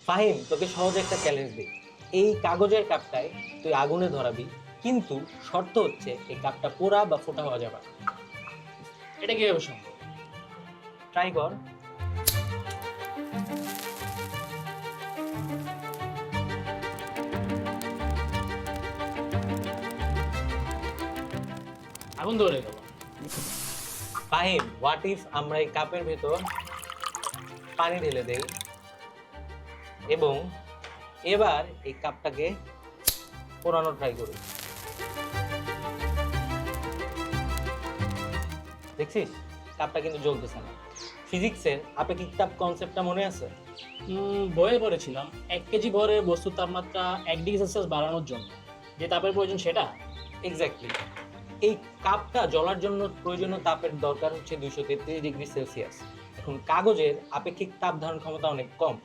ফাহিম, তোকে সহজ একটা চ্যালেঞ্জ দিই। এই কাগজের কাপটায় তুই আগুনে ধরাবি, কিন্তু শর্ত হচ্ছে এই কাপটা পোড়া বা ফোটা হওয়া যাবে না। এটা কিভাবে সম্ভব? ট্রাই কর। আগুন ধরে গেল। ফাহিম, হোয়াট ইফ আমরা এই কাপের ভেতর পানি ঢেলে দেই এবং এবার এই কাপটাকে পোড়ানো ট্রাই করি। দেখছিস, কাপটা কিন্তু জ্বলতেছে না। ফিজিক্সের আপেক্ষিক তাপ কনসেপ্টটা মনে আছে? বইয়ে পড়েছিলাম 1 কেজি ভরের বস্তুর তাপমাত্রা 1 ডিগ্রি সেলসিয়াস বাড়ানোর জন্য যে তাপের প্রয়োজন সেটা। এক্স্যাক্টলি। এই কাপটা জ্বলার জন্য প্রয়োজনীয় তাপের দরকার হচ্ছে 233 ডিগ্রি সেলসিয়াস। এখন কাগজের আপেক্ষিক তাপ ধারণ ক্ষমতা অনেক কম,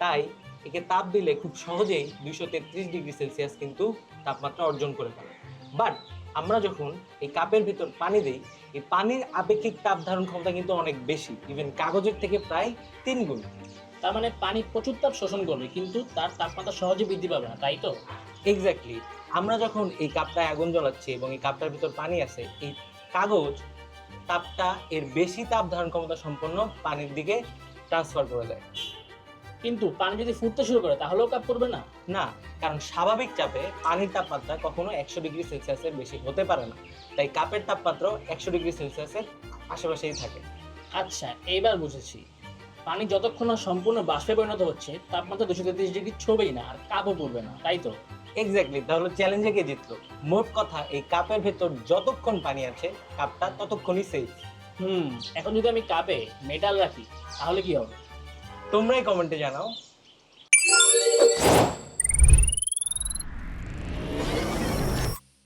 তাই একে তাপ দিলে খুব সহজেই 233 ডিগ্রি সেলসিয়াস কিন্তু তাপমাত্রা অর্জন করে ফেলে। বাট আমরা যখন এই কাপের ভিতর পানি দিই, এই পানির আপেক্ষিক তাপ ধারণ ক্ষমতা কিন্তু অনেক বেশি, ইভেন কাগজের থেকে প্রায় 3 গুণ। তার মানে পানি প্রচুর তাপ শোষণ করবে কিন্তু তার তাপমাত্রা সহজে বৃদ্ধি পাবে না, তাই তো? এক্স্যাক্টলি। আমরা যখন এই কাপটায় আগুন জ্বালাচ্ছি এবং এই কাপটার ভিতর পানি আছে, এই কাগজ তাপটা এর বেশি তাপ ধারণ ক্ষমতা সম্পন্ন পানির দিকে ট্রান্সফার করে দেয়। কিন্তু পানি যদি ফুটতে শুরু করে তাহলেও কাপ পড়বে না? না, কারণ স্বাভাবিক চাপে পানির তাপমাত্রা কখনো 100 ডিগ্রি সেলসিয়াসের বেশি হতে পারে না, তাই কাপের তাপমাত্রাও 100 ডিগ্রি সেলসিয়াসের আশেপাশেই থাকে। আচ্ছা, এইবার বুঝেছি। পানি যতক্ষণ না সম্পূর্ণ বাষ্পে পরিণত হচ্ছে তাপমাত্রা 233 ডিগ্রি ছবেই না আর কাপও পড়বে না, তাই তো? এক্স্যাক্টলি। তাহলে চ্যালেঞ্জে কে জিতলো? মোট কথা, এই কাপের ভেতর যতক্ষণ পানি আছে কাপটা ততক্ষণই সেফ। এখন যদি আমি কাপে মেটাল রাখি তাহলে কি হবে? তোমরাই কমেন্টে জানাও।